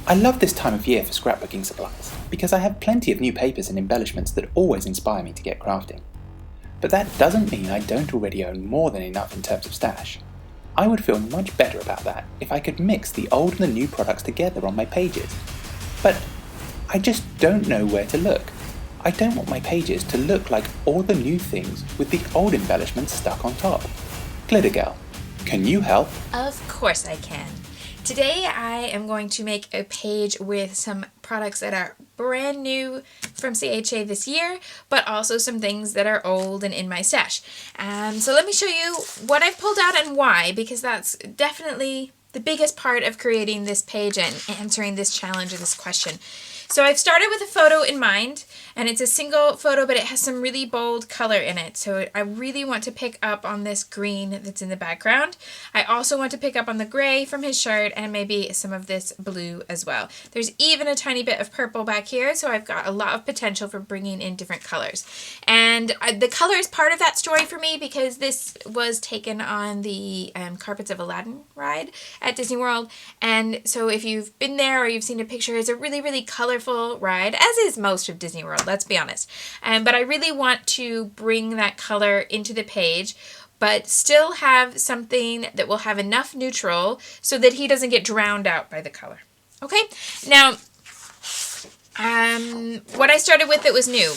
I love this time of year for scrapbooking supplies, because I have plenty of new papers and embellishments that always inspire me to get crafting. But that doesn't mean I don't already own more than enough in terms of stash. I would feel much better about that if I could mix the old and the new products together on my pages. But I just don't know where to look. I don't want my pages to look like all the new things with the old embellishments stuck on top. Glitter Girl, can you help? Of course I can. Today I am going to make a page with some products that are brand new from CHA this year, but also some things that are old and in my stash. So let me show you what I've pulled out and why, because that's definitely the biggest part of creating this page and answering this challenge or this question. So I've started with a photo in mind, and it's a single photo, but it has some really bold color in it. So I really want to pick up on this green that's in the background. I also want to pick up on the gray from his shirt and maybe some of this blue as well. There's even a tiny bit of purple back here, so I've got a lot of potential for bringing in different colors. And the color is part of that story for me because this was taken on the Carpets of Aladdin ride at Disney World. And so if you've been there or you've seen a picture, it's a really, really colorful ride, as is most of Disney World, let's be honest. But I really want to bring that color into the page, but still have something that will have enough neutral so that he doesn't get drowned out by the color. Okay, now what I started with that was new.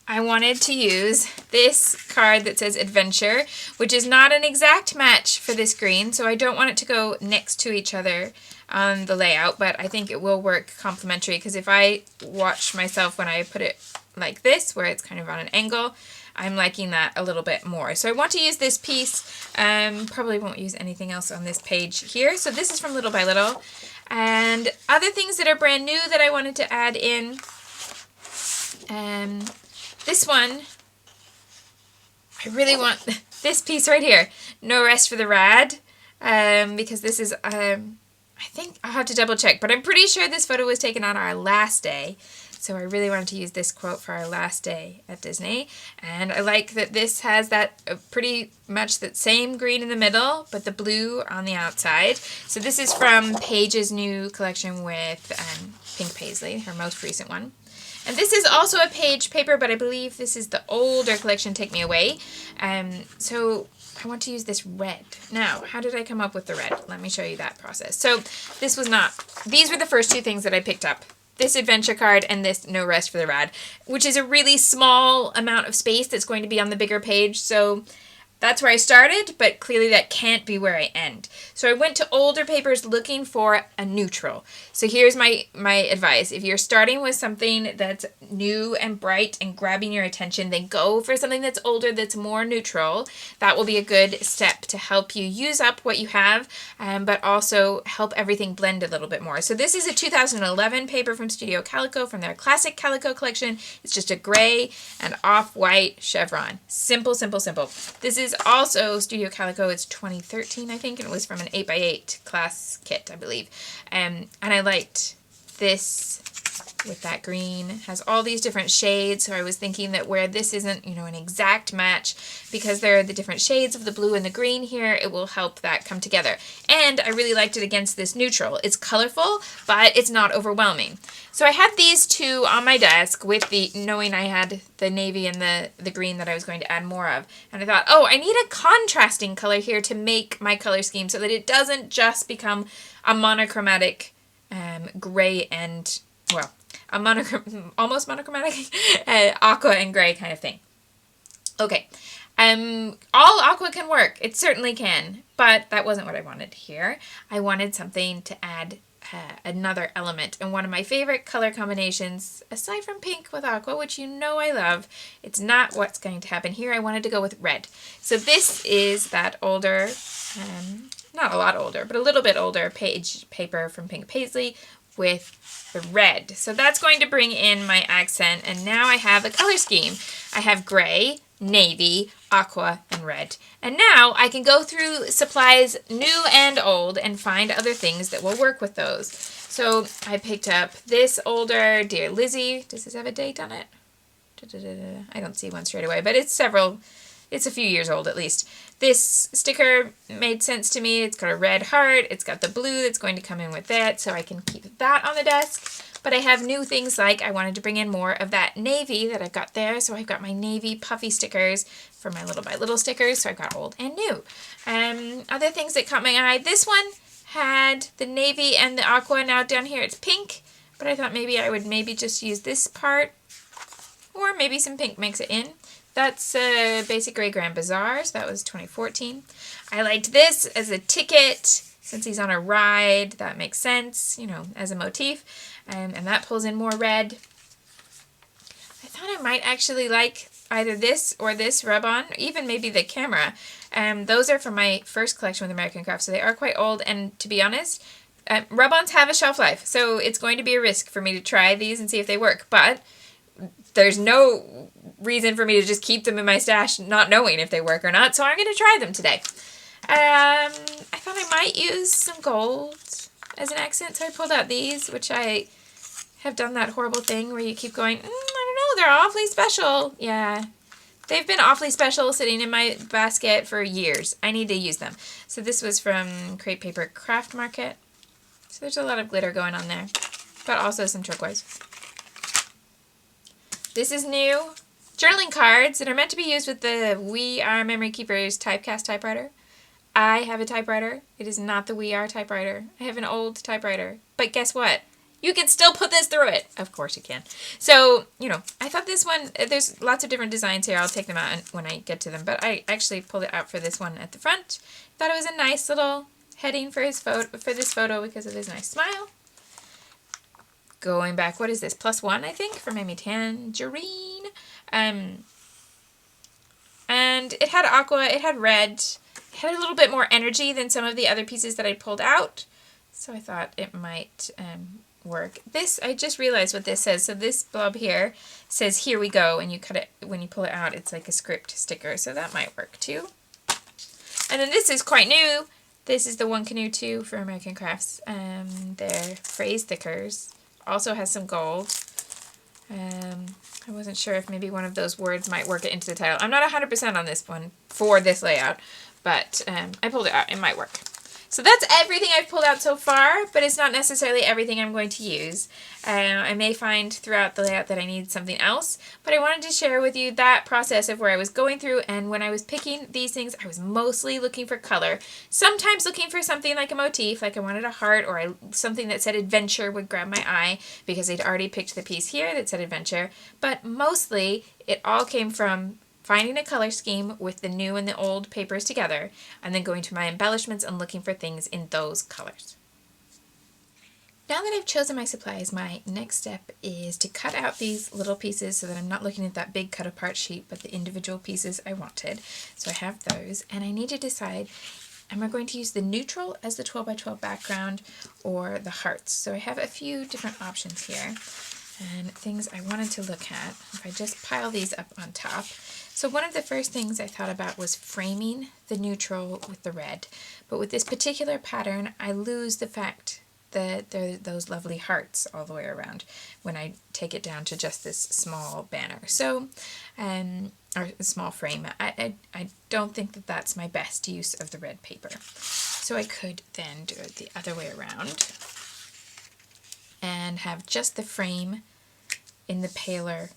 I wanted to use this card that says Adventure, which is not an exact match for this green, so I don't want it to go next to each other on the layout, but I think it will work complementary because if I watch myself when I put it like this, where it's kind of on an angle, I'm liking that a little bit more. So I want to use this piece, probably won't use anything else on this page here. So this is from Little by Little. And other things that are brand new that I wanted to add in, this one, I really want this piece right here, No Rest for the Rad, because this is, I think I'll have to double check, but I'm pretty sure this photo was taken on our last day. So I really wanted to use this quote for our last day at Disney. And I like that this has that pretty much that same green in the middle, but the blue on the outside. So this is from Paige's new collection with Pink Paisley, her most recent one. And this is also a page paper, but I believe this is the older collection, Take Me Away. So I want to use this red. Now, how did I come up with the red? Let me show you that process. So this was not, these were the first two things that I picked up. This adventure card and this No Rest for the Rad, which is a really small amount of space that's going to be on the bigger page. So that's where I started, but clearly that can't be where I end. So I went to older papers looking for a neutral. So here's my advice. If you're starting with something that's new and bright and grabbing your attention, then go for something that's older, that's more neutral. That will be a good step to help you use up what you have, but also help everything blend a little bit more. So this is a 2011 paper from Studio Calico from their Classic Calico collection. It's just a gray and off-white chevron. Simple, simple, simple. This is also Studio Calico. It's 2013, I think, and it was from an 8x8 class kit, I believe. And I liked this with that green. It has all these different shades, so I was thinking that where this isn't, an exact match, because there are the different shades of the blue and the green here, it will help that come together. And I really liked it against this neutral. It's colorful, but it's not overwhelming. So I had these two on my desk with knowing I had the navy and the green that I was going to add more of. And I thought, I need a contrasting color here to make my color scheme so that it doesn't just become a monochromatic gray and, almost monochromatic, aqua and gray kind of thing. Okay, all aqua can work. It certainly can, but that wasn't what I wanted here. I wanted something to add another element, and one of my favorite color combinations, aside from pink with aqua, which I love, it's not what's going to happen here. I wanted to go with red. So this is that older, not a lot older, but a little bit older page paper from Pink Paisley with the red. So that's going to bring in my accent, and now I have a color scheme. I have gray, navy, aqua, and red. And now I can go through supplies new and old and find other things that will work with those. So I picked up this older Dear Lizzie. Does this have a date on it? I don't see one straight away, but it's a few years old at least. This sticker made sense to me. It's got a red heart. It's got the blue that's going to come in with it, so I can keep that on the desk. But I have new things like I wanted to bring in more of that navy that I've got there. So I've got my navy puffy stickers for my little by little stickers. So I've got old and new. Other things that caught my eye. This one had the navy and the aqua. Now down here it's pink. But I thought maybe I would just use this part. Or maybe some pink makes it in. That's Basic Grey Grand Bazaar. So that was 2014. I liked this as a ticket. Since he's on a ride, that makes sense, you know, as a motif. And that pulls in more red. I thought I might actually like either this or this rub-on, even maybe the camera. Those are from my first collection with American Crafts, so they are quite old. And to be honest, rub-ons have a shelf life, so it's going to be a risk for me to try these and see if they work. But there's no reason for me to just keep them in my stash not knowing if they work or not, so I'm going to try them today. I thought I might use some gold as an accent, so I pulled out these, which I have done that horrible thing where you keep going, I don't know, they're awfully special. Yeah, they've been awfully special sitting in my basket for years. I need to use them. So this was from Crepe Paper Craft Market. So there's a lot of glitter going on there, but also some turquoise. This is new. Journaling cards that are meant to be used with the We Are Memory Keepers typecast typewriter. I have a typewriter. It is not the We Are typewriter. I have an old typewriter. But guess what? You can still put this through it. Of course you can. So, you know, I thought this one, there's lots of different designs here. I'll take them out when I get to them. But I actually pulled it out for this one at the front. Thought it was a nice little heading for this photo because of his nice smile. Going back, what is this? +1, I think, for Mammy Tangerine. And it had aqua, it had red. It had a little bit more energy than some of the other pieces that I pulled out. So I thought it might work. This, I just realized what this says. So this blob here says, here we go. And you cut it, when you pull it out, it's like a script sticker. So that might work too. And then this is quite new. This is the One Canoe 2 for American Crafts. Their phrase stickers. Also has some gold. I wasn't sure if maybe one of those words might work it into the title. I'm not 100% on this one for this layout, but I pulled it out. It might work. So that's everything I've pulled out so far, but it's not necessarily everything I'm going to use. I may find throughout the layout that I need something else, but I wanted to share with you that process of where I was going through, and when I was picking these things, I was mostly looking for color. Sometimes looking for something like a motif, like I wanted a heart, or something that said adventure would grab my eye, because I'd already picked the piece here that said adventure, but mostly it all came from finding a color scheme with the new and the old papers together, and then going to my embellishments and looking for things in those colors. Now that I've chosen my supplies, my next step is to cut out these little pieces so that I'm not looking at that big cut apart sheet, but the individual pieces I wanted. So I have those, and I need to decide, am I going to use the neutral as the 12 by 12 background or the hearts? So I have a few different options here and things I wanted to look at. If I just pile these up on top. So one of the first things I thought about was framing the neutral with the red. But with this particular pattern, I lose the fact that there are those lovely hearts all the way around when I take it down to just this small banner. So, or a small frame. I don't think that that's my best use of the red paper. So I could then do it the other way around and have just the frame in the paler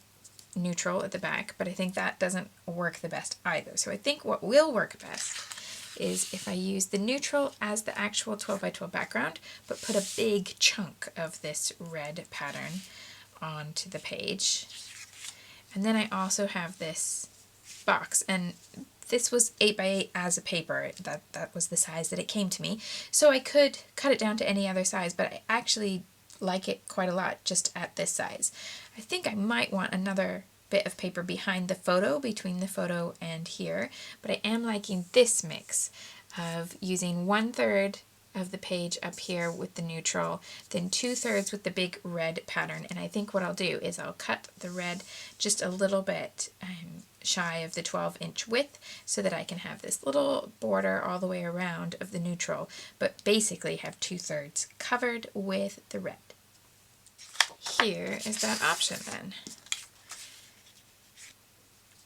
neutral at the back, but I think that doesn't work the best either. So I think what will work best is if I use the neutral as the actual 12 by 12 background, but put a big chunk of this red pattern onto the page. And then I also have this box, and this was 8 by 8 as a paper. That was the size that it came to me. So I could cut it down to any other size, but I actually like it quite a lot just at this size. I think I might want another bit of paper behind the photo, between the photo and here, but I am liking this mix of using 1/3 of the page up here with the neutral, then 2/3 with the big red pattern. And I think what I'll do is I'll cut the red just a little bit shy of the 12-inch width so that I can have this little border all the way around of the neutral, but basically have 2/3 covered with the red. Here is that option then.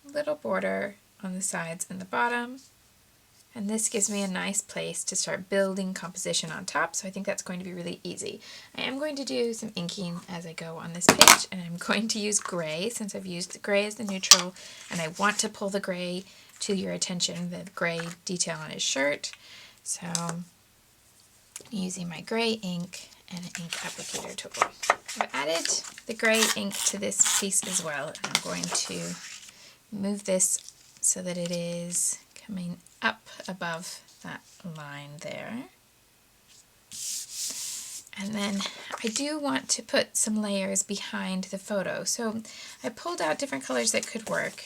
Little border on the sides and the bottom, And this gives me a nice place to start building composition on top, so I think that's going to be really easy. I am going to do some inking as I go on this page, and I'm going to use gray since I've used gray as the neutral, and I want to pull the gray to your attention, the gray detail on his shirt. So I'm using my gray ink and an ink applicator tool. I've added the gray ink to this piece as well, and I'm going to move this so that it is coming up above that line there. And then I do want to put some layers behind the photo. So I pulled out different colors that could work.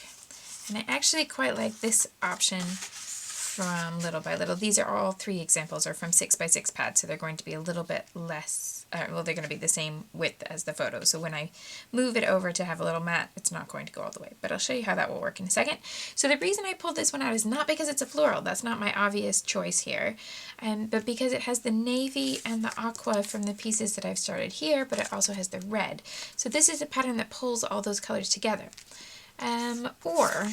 And I actually quite like this option from Little by Little. These are all 3 examples are from 6x6 pads, so they're going to be a little bit less, well, they're going to be the same width as the photo. So when I move it over to have a little mat, it's not going to go all the way. But I'll show you how that will work in a second. So the reason I pulled this one out is not because it's a floral. That's not my obvious choice here. But because it has the navy and the aqua from the pieces that I've started here, but it also has the red. So this is a pattern that pulls all those colors together. Or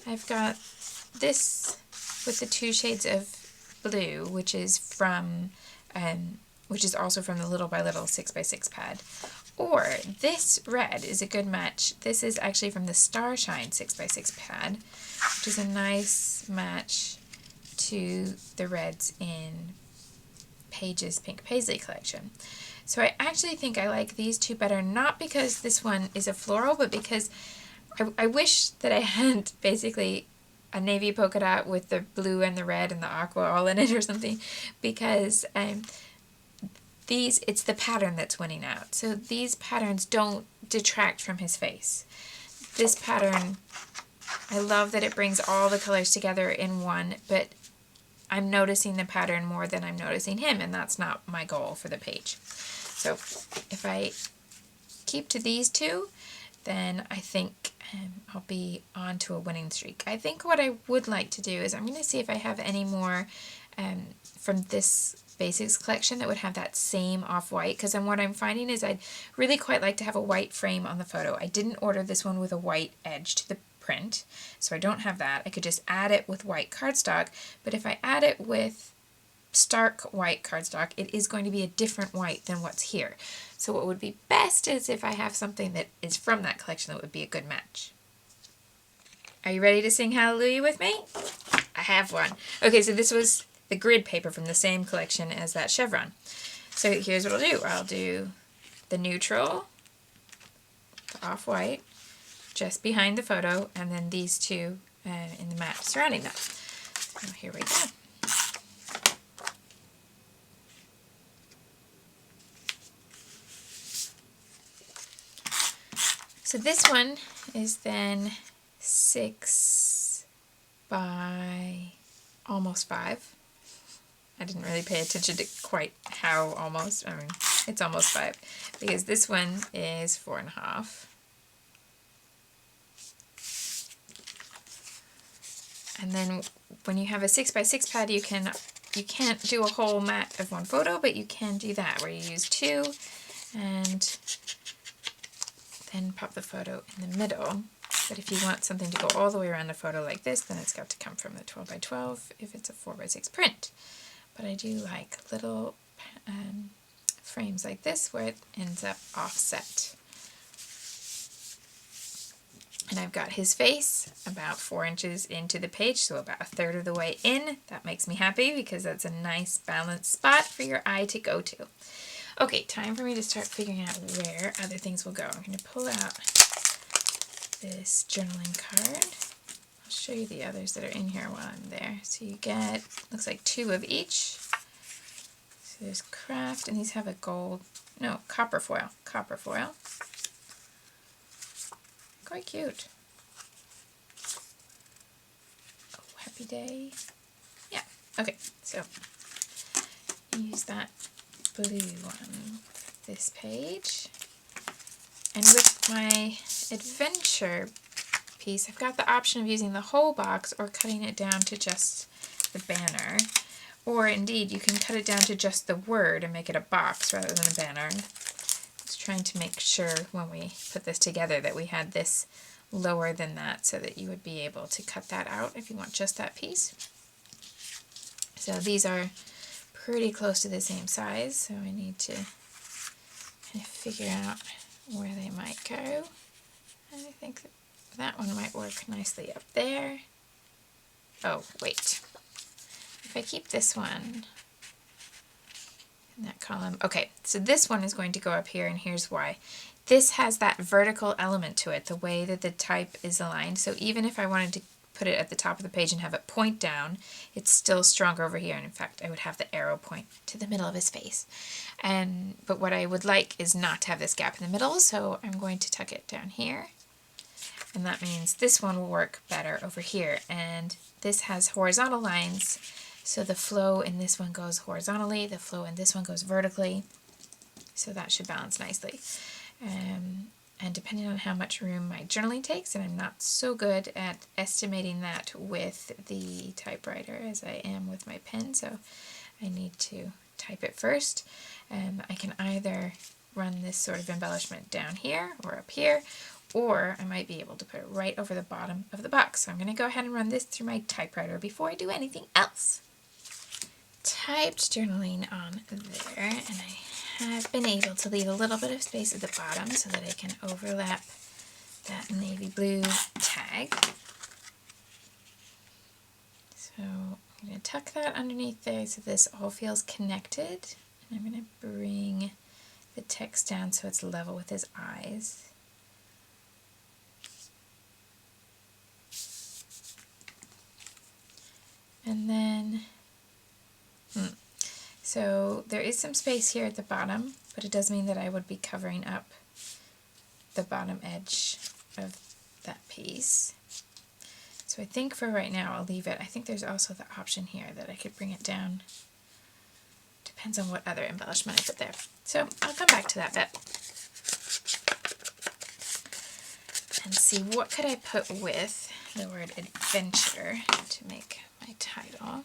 I've got this with the 2 shades of blue, which is from, which is also from the Little by Little 6x6 pad. Or this red is a good match. This is actually from the Starshine 6x6 pad, which is a nice match to the reds in Paige's Pink Paisley collection. So I actually think I like these 2 better, not because this one is a floral, but because I wish that I had basically a navy polka dot with the blue and the red and the aqua all in it or something, because it's the pattern that's winning out. So these patterns don't detract from his face. This pattern, I love that it brings all the colors together in one, but I'm noticing the pattern more than I'm noticing him, and that's not my goal for the page. So if I keep to these 2, then I think I'll be on to a winning streak. I think what I would like to do is I'm going to see if I have any more from this basics collection that would have that same off-white, because what I'm finding is I'd really quite like to have a white frame on the photo. I didn't order this one with a white edge to the print, so I don't have that. I could just add it with white cardstock, but if I add it with stark white cardstock, it is going to be a different white than what's here. So what would be best is if I have something that is from that collection that would be a good match. Are you ready to sing Hallelujah with me? I have one. Okay, so this was the grid paper from the same collection as that chevron. So here's what I'll do. I'll do the neutral, the off-white, just behind the photo, and then these 2 in the mat surrounding them. So here we go. So this one is then 6 by almost 5. I didn't really pay attention to quite how almost. I mean, it's almost 5 because this one is 4.5. And then when you have a 6x6 pad, you can't do a whole mat of one photo, but you can do that where you use 2 and then pop the photo in the middle. But if you want something to go all the way around the photo like this, then it's got to come from the 12x12 if it's a 4x6 print. But I do like little frames like this where it ends up offset. And I've got his face about 4 inches into the page, so about 1/3 of the way in. That makes me happy because that's a nice balanced spot for your eye to go to. Okay, time for me to start figuring out where other things will go. I'm going to pull out this journaling card. I'll show you the others that are in here while I'm there. So you get, looks like 2 of each. So there's craft, and these have a copper foil. Quite cute. Oh, happy day. Yeah, okay, so use that blue one, this page. And with my adventure piece, I've got the option of using the whole box or cutting it down to just the banner. Or indeed, you can cut it down to just the word and make it a box rather than a banner. Just trying to make sure when we put this together that we had this lower than that so that you would be able to cut that out if you want just that piece. So these are pretty close to the same size, so I need to kind of figure out where they might go. I think that one might work nicely up there. Oh, wait. If I keep this one in that column. Okay, so this one is going to go up here, and here's why. This has that vertical element to it, the way that the type is aligned. So even if I wanted to put it at the top of the page and have it point down, it's still stronger over here. And in fact, I would have the arrow point to the middle of his face. But what I would like is not to have this gap in the middle, so I'm going to tuck it down here. And that means this one will work better over here. And this has horizontal lines, so the flow in this one goes horizontally, the flow in this one goes vertically. So that should balance nicely. And depending on how much room my journaling takes, and I'm not so good at estimating that with the typewriter as I am with my pen, so I need to type it first. I can either run this sort of embellishment down here or up here, or I might be able to put it right over the bottom of the box. So I'm going to go ahead and run this through my typewriter before I do anything else. Typed journaling on there, and I have been able to leave a little bit of space at the bottom so that I can overlap that navy blue tag. So I'm going to tuck that underneath there so this all feels connected. And I'm going to bring the text down so it's level with his eyes. And then, so there is some space here at the bottom, but it does mean that I would be covering up the bottom edge of that piece. So I think for right now I'll leave it. I think there's also the option here that I could bring it down. Depends on what other embellishment I put there. So I'll come back to that bit. And see what could I put with the word adventure to make my title.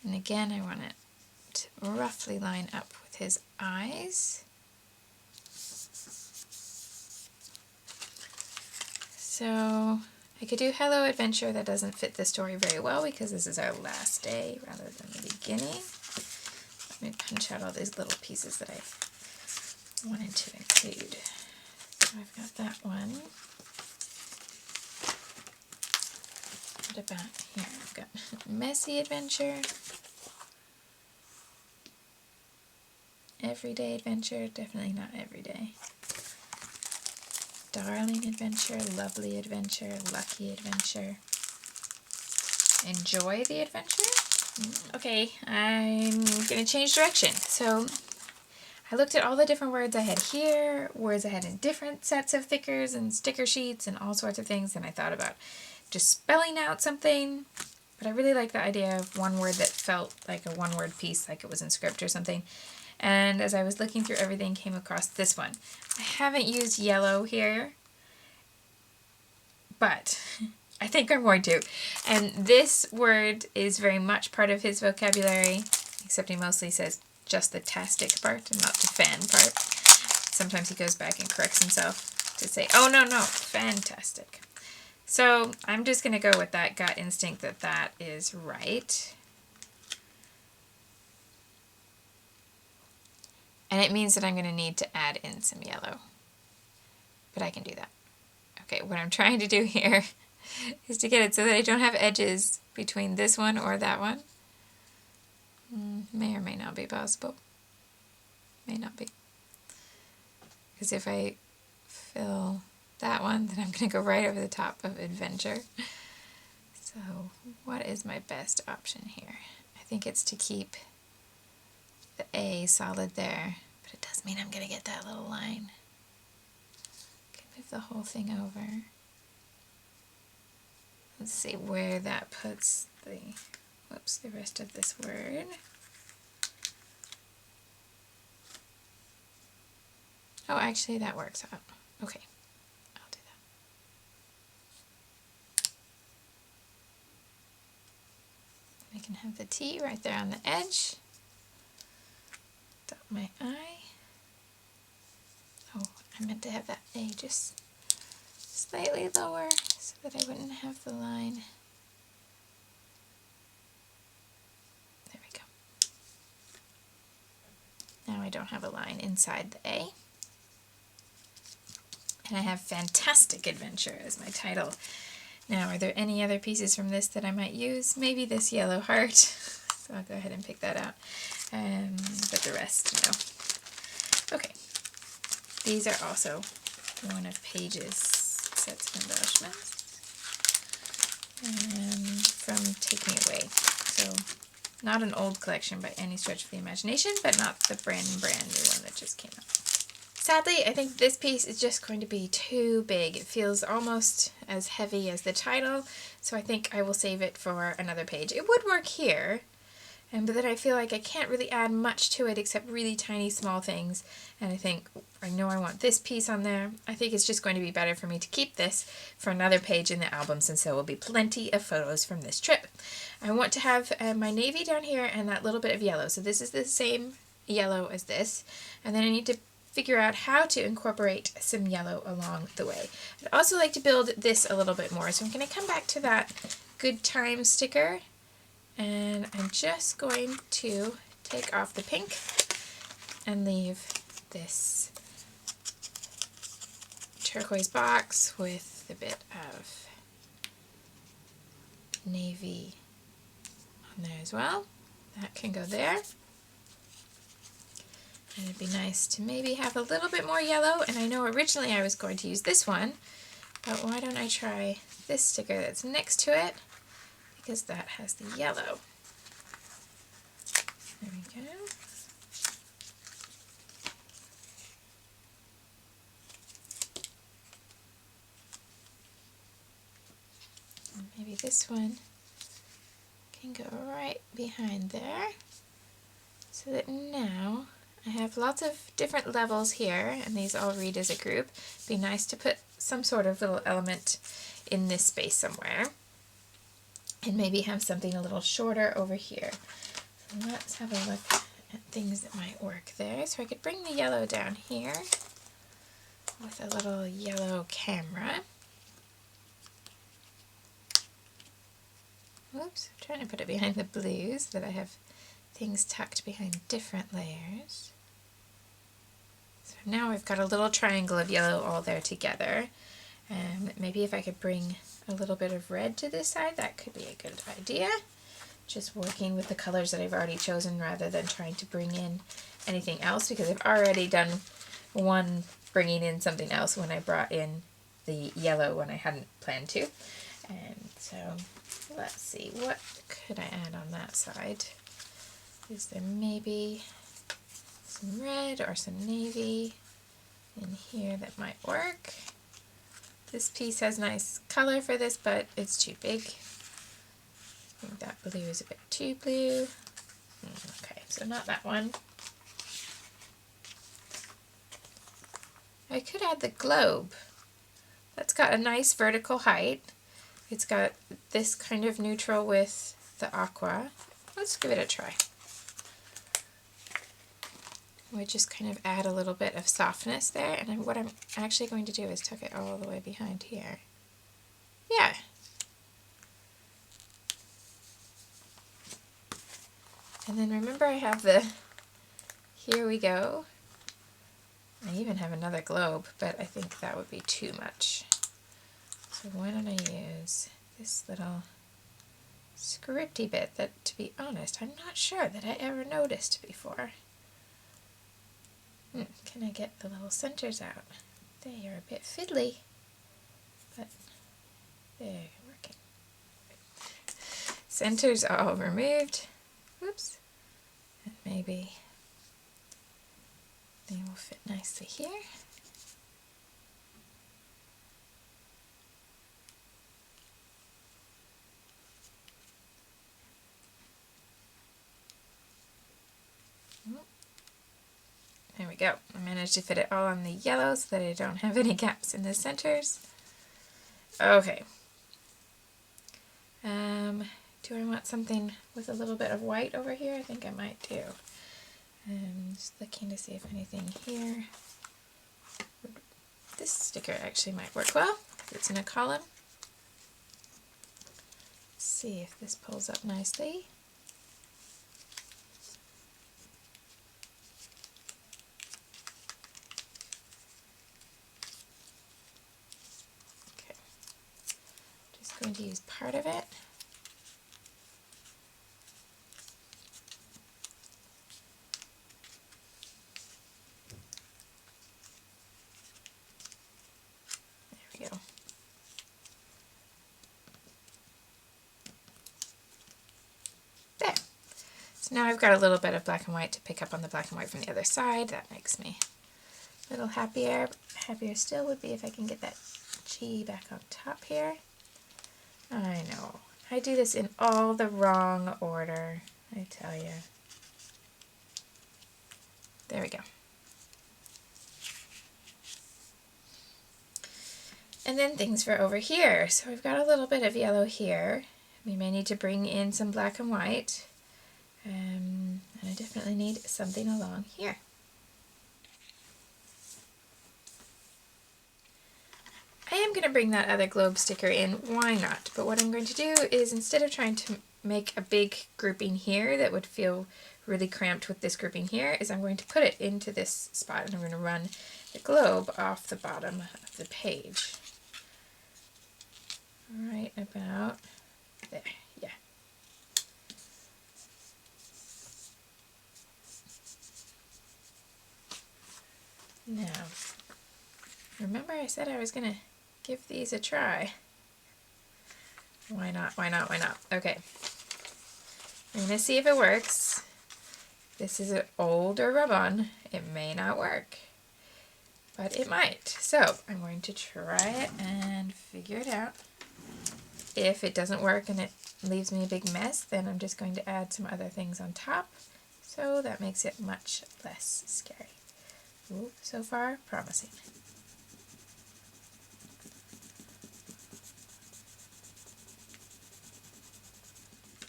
And again, I want it to roughly line up with his eyes. So I could do Hello Adventure. That doesn't fit the story very well because this is our last day rather than the beginning. Let me punch out all these little pieces that I wanted to include. So I've got that one. What about here? I've got Messy Adventure, Everyday Adventure, definitely not everyday. Darling Adventure, Lovely Adventure, Lucky Adventure, Enjoy the Adventure. Okay, I'm gonna change direction. So I looked at all the different words I had here, words I had in different sets of thickers and sticker sheets and all sorts of things, and I thought about just spelling out something, but I really like the idea of one word that felt like a one-word piece, like it was in script or something. And as I was looking through everything, came across this one. I haven't used yellow here, but I think I'm going to. And this word is very much part of his vocabulary, except he mostly says just the tastic part and not the fan part. Sometimes he goes back and corrects himself to say, oh, no, fantastic. So I'm just going to go with that gut instinct that that is right. And it means that I'm going to need to add in some yellow. But I can do that. Okay, what I'm trying to do here is to get it so that I don't have edges between this one or that one. May or may not be possible. May not be. Because if I fill that one, then I'm going to go right over the top of adventure. So what is my best option here? I think it's to keep the A solid there, but it does mean I'm going to get that little line. Okay, move the whole thing over. Let's see where that puts the rest of this word. Oh, actually that works out. Okay. I can have the T right there on the edge. Dot my I. Oh, I meant to have that A just slightly lower so that I wouldn't have the line don't have a line inside the A. And I have Fantastic Adventure as my title. Now, are there any other pieces from this that I might use? Maybe this yellow heart. So I'll go ahead and pick that out. But the rest, no. Okay. These are also one of Paige's sets of embellishments. From Take Me Away. So, not an old collection by any stretch of the imagination, but not the brand new one that just came out. Sadly, I think this piece is just going to be too big. It feels almost as heavy as the title, so I think I will save it for another page. It would work here, but then I feel like I can't really add much to it except really tiny small things, and I know I want this piece on there. I think it's just going to be better for me to keep this for another page in the album, since there will be plenty of photos from this trip. I want to have my navy down here and that little bit of yellow, so this is the same yellow as this, and then I need to figure out how to incorporate some yellow along the way. I'd also like to build this a little bit more, so I'm going to come back to that Good Time sticker, and I'm just going to take off the pink and leave this turquoise box with a bit of navy on there as well. That can go there. And it'd be nice to maybe have a little bit more yellow, and I know originally I was going to use this one, but why don't I try this sticker that's next to it, because that has the yellow. There we go. And maybe this one can go right behind there, so that now I have lots of different levels here, and these all read as a group. It'd be nice to put some sort of little element in this space somewhere, and maybe have something a little shorter over here. So let's have a look at things that might work there. So I could bring the yellow down here with a little yellow camera. Whoops, I'm trying to put it behind the blues, but I have things tucked behind different layers. So now we've got a little triangle of yellow all there together. Maybe if I could bring a little bit of red to this side, that could be a good idea. Just working with the colors that I've already chosen rather than trying to bring in anything else, because I've already done one bringing in something else when I brought in the yellow when I hadn't planned to. And so let's see, what could I add on that side? Is there maybe some red or some navy in here that might work? This piece has nice color for this, but it's too big. I think that blue is a bit too blue. Okay, so not that one. I could add the globe. That's got a nice vertical height. It's got this kind of neutral with the aqua. Let's give it a try. We just kind of add a little bit of softness there, and what I'm actually going to do is tuck it all the way behind here. Yeah. And then remember I have the, here we go. I even have another globe, but I think that would be too much. So why don't I use this little scripty bit that, to be honest, I'm not sure that I ever noticed before. Can I get the little centers out? They are a bit fiddly, but they're working. Centers all removed. Whoops. And maybe they will fit nicely here. There we go. I managed to fit it all on the yellow so that I don't have any gaps in the centers. Okay. Do I want something with a little bit of white over here? I think I might do. Just looking to see if anything here. This sticker actually might work well because it's in a column. Let's see if this pulls up nicely. going to use part of it. There we go. There. So now I've got a little bit of black and white to pick up on the black and white from the other side. That makes me a little happier. Happier still would be if I can get that G back on top here. I know. I do this in all the wrong order, I tell you. There we go. And then things for over here. So I've got a little bit of yellow here. We may need to bring in some black and white. And I definitely need something along here. I am going to bring that other globe sticker in, why not? But what I'm going to do is, instead of trying to make a big grouping here that would feel really cramped with this grouping here, is I'm going to put it into this spot, and I'm going to run the globe off the bottom of the page. Right about there, yeah. Now, remember I said I was going to give these a try. Why not, why not, why not? Okay. I'm going to see if it works. This is an older rub-on. It may not work, but it might. So I'm going to try it and figure it out. If it doesn't work and it leaves me a big mess, then I'm just going to add some other things on top. So that makes it much less scary. Ooh, so far, promising.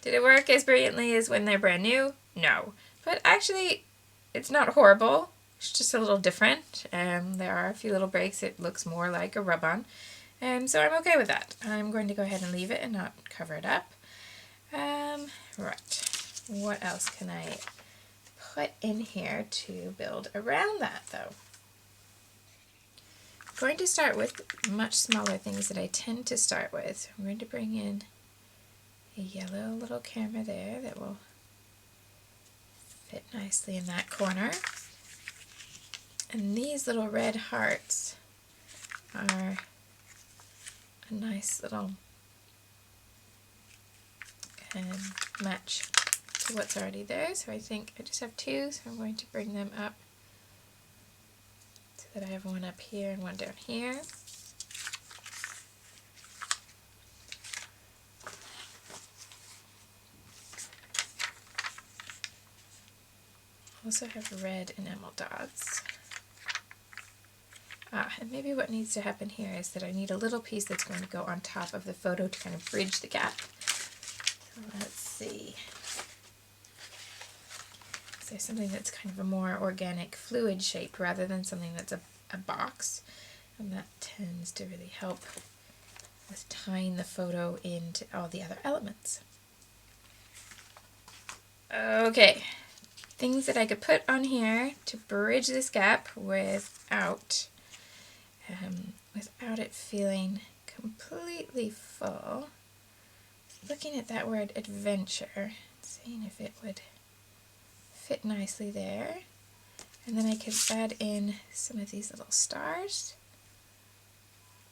Did it work as brilliantly as when they're brand new? No. But actually, it's not horrible. It's just a little different. There are a few little breaks. It looks more like a rub-on. So I'm okay with that. I'm going to go ahead and leave it and not cover it up. Right. What else can I put in here to build around that, though? I'm going to start with much smaller things that I tend to start with. I'm going to bring in a yellow little camera there that will fit nicely in that corner. And these little red hearts are a nice little match to what's already there. So I think I just have two, so I'm going to bring them up so that I have one up here and one down here. Also have red enamel dots. And maybe what needs to happen here is that I need a little piece that's going to go on top of the photo to kind of bridge the gap. So let's see. Is there something that's kind of a more organic fluid shape rather than something that's a box? And that tends to really help with tying the photo into all the other elements. Okay. Things that I could put on here to bridge this gap without it feeling completely full. Looking at that word adventure, seeing if it would fit nicely there. And then I could add in some of these little stars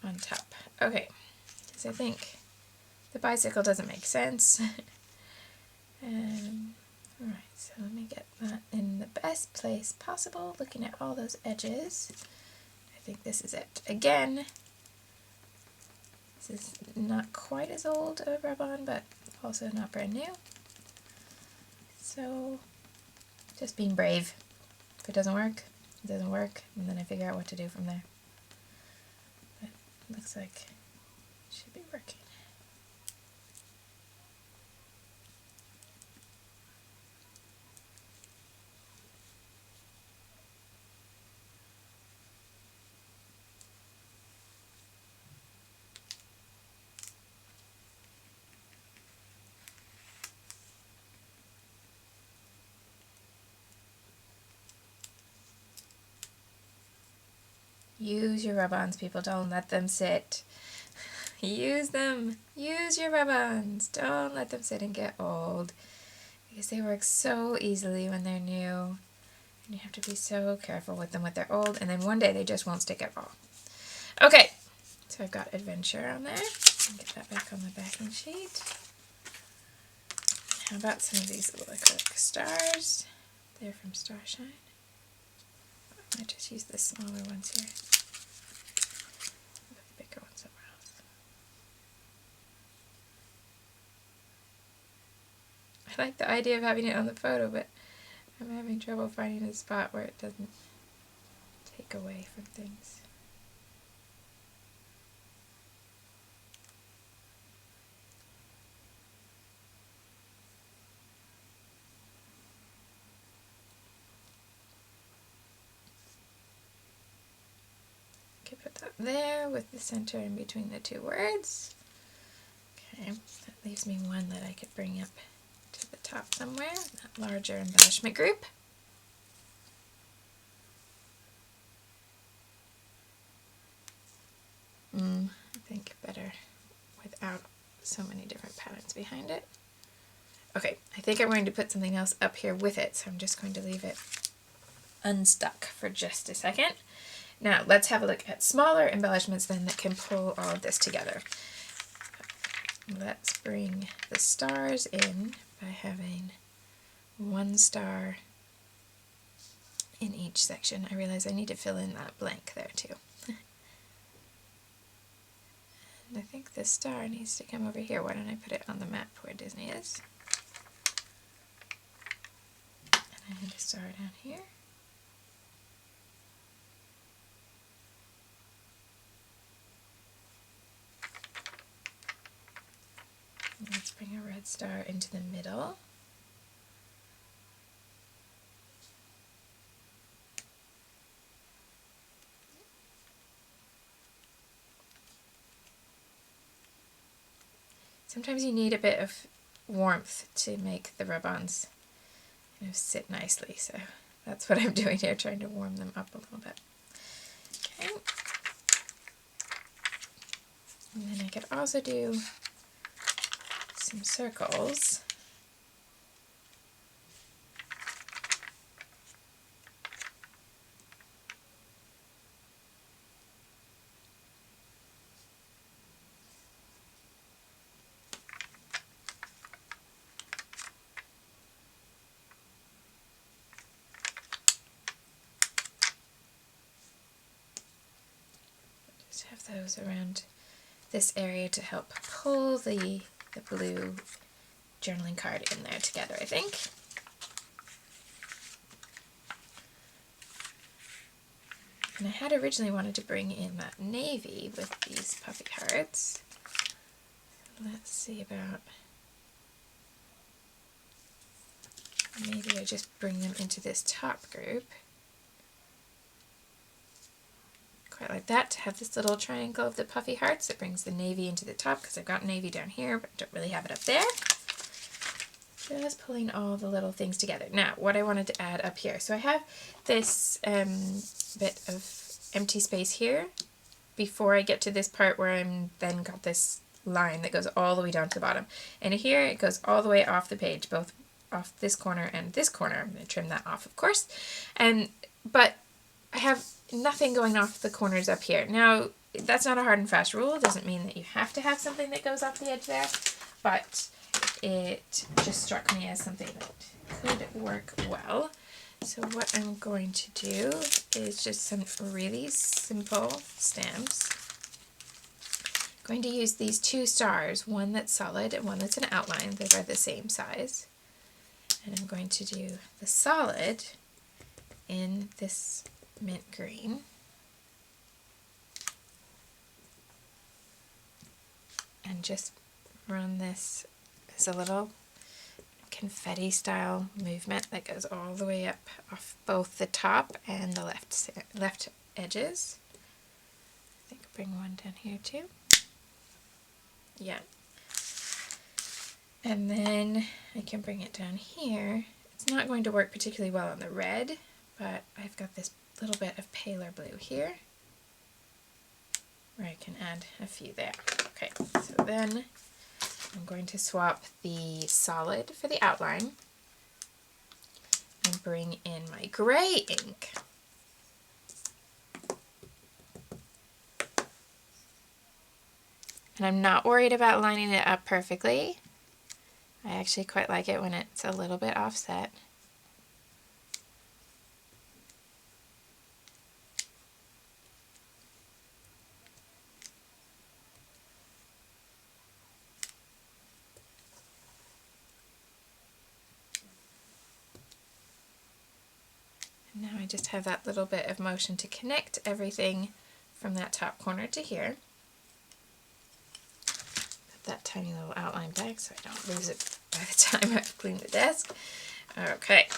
on top. Okay, because I think the bicycle doesn't make sense. Alright, so let me get that in the best place possible, looking at all those edges. I think this is it. Again, this is not quite as old a rub-on, but also not brand new. So, just being brave. If it doesn't work, it doesn't work, and then I figure out what to do from there. But it looks like it should be working. Use your rub-ons, people. Don't let them sit. Use them. Use your rub-ons. Don't let them sit and get old, because they work so easily when they're new. And you have to be so careful with them when they're old, and then one day they just won't stick at all. Okay, so I've got adventure on there. Get that back on the backing sheet. How about some of these little acrylic stars? They're from Starshine. I might just use the smaller ones here. Put the bigger ones somewhere else. I like the idea of having it on the photo, but I'm having trouble finding a spot where it doesn't take away from things. Okay, put that there with the center in between the two words. Okay, that leaves me one that I could bring up to the top somewhere, that larger embellishment group. I think better without so many different patterns behind it. Okay, I think I'm going to put something else up here with it, so I'm just going to leave it unstuck for just a second. Now, let's have a look at smaller embellishments then that can pull all of this together. Let's bring the stars in by having one star in each section. I realize I need to fill in that blank there too. And I think the star needs to come over here. Why don't I put it on the map where Disney is? And I had a star down here. Let's bring a red star into the middle. Sometimes you need a bit of warmth to make the rub-ons sit nicely, so that's what I'm doing here, trying to warm them up a little bit. Okay. And then I could also do some circles. Just have those around this area to help pull the blue journaling card in there together, I think. And I had originally wanted to bring in that navy with these puffy hearts. Let's see about, maybe I just bring them into this top group. Quite like that, to have this little triangle of the puffy hearts that brings the navy into the top, because I've got navy down here, but don't really have it up there. Just pulling all the little things together. Now, what I wanted to add up here. So I have this bit of empty space here before I get to this part where I'm then got this line that goes all the way down to the bottom. And here it goes all the way off the page, both off this corner and this corner. I'm going to trim that off, of course. But I have nothing going off the corners up here. Now, that's not a hard and fast rule. It doesn't mean that you have to have something that goes off the edge there, but it just struck me as something that could work well. So what I'm going to do is just some really simple stamps. I'm going to use these two stars, one that's solid and one that's an outline. They are the same size. And I'm going to do the solid in this mint green. And just run this as a little confetti style movement that goes all the way up off both the top and the left edges. I think I'll bring one down here too. Yeah. And then I can bring it down here. It's not going to work particularly well on the red, but I've got this little bit of paler blue here where I can add a few there. Okay, so then I'm going to swap the solid for the outline and bring in my gray ink. And I'm not worried about lining it up perfectly. I actually quite like it when it's a little bit offset. And now I just have that little bit of motion to connect everything from that top corner to here. Put that tiny little outline back so I don't lose it by the time I've cleaned the desk. Okay.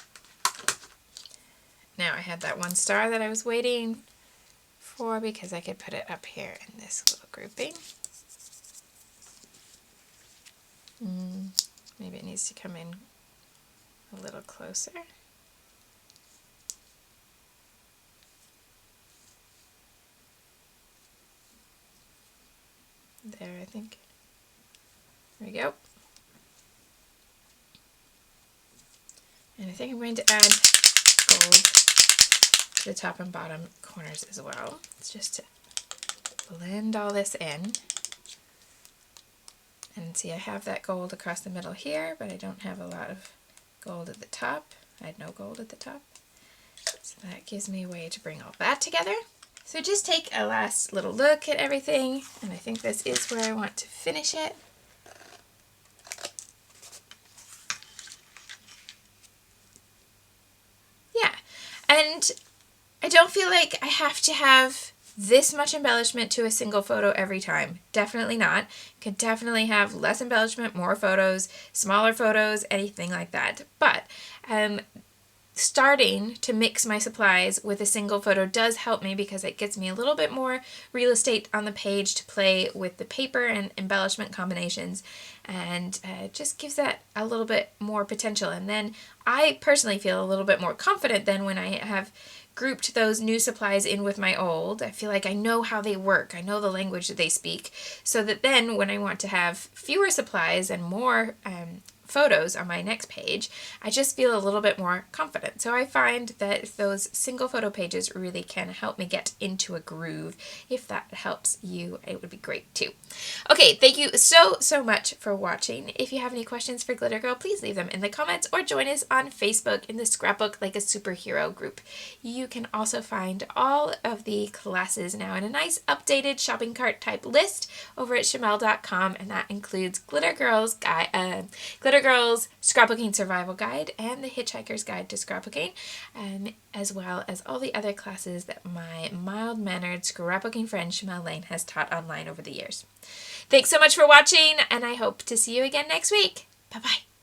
Now I had that one star that I was waiting for because I could put it up here in this little grouping. Maybe it needs to come in a little closer. There, I think. There we go. And I think I'm going to add gold to the top and bottom corners as well. It's just to blend all this in. And see, I have that gold across the middle here, but I don't have a lot of gold at the top. I had no gold at the top. So that gives me a way to bring all that together. So just take a last little look at everything, and I think this is where I want to finish it. Yeah, and I don't feel like I have to have this much embellishment to a single photo every time. Definitely not. Could definitely have less embellishment, more photos, smaller photos, anything like that. But starting to mix my supplies with a single photo does help me because it gets me a little bit more real estate on the page to play with the paper and embellishment combinations, and just gives that a little bit more potential. And then I personally feel a little bit more confident than when I have grouped those new supplies in with my old. I feel like I know how they work. I know the language that they speak, so that then when I want to have fewer supplies and more photos on my next page, I just feel a little bit more confident. So I find that those single photo pages really can help me get into a groove. If that helps you, it would be great too. Okay, thank you so much for watching. If you have any questions for Glitter Girl, please leave them in the comments or join us on Facebook in the Scrapbook Like a Superhero group. You can also find all of the classes now in a nice updated shopping cart type list over at Shimelle.com, and that includes Glitter Girl's Scrapbooking Survival Guide and the Hitchhiker's Guide to Scrapbooking, as well as all the other classes that my mild-mannered scrapbooking friend Shimelle Laine has taught online over the years. Thanks so much for watching, and I hope to see you again next week. Bye-bye.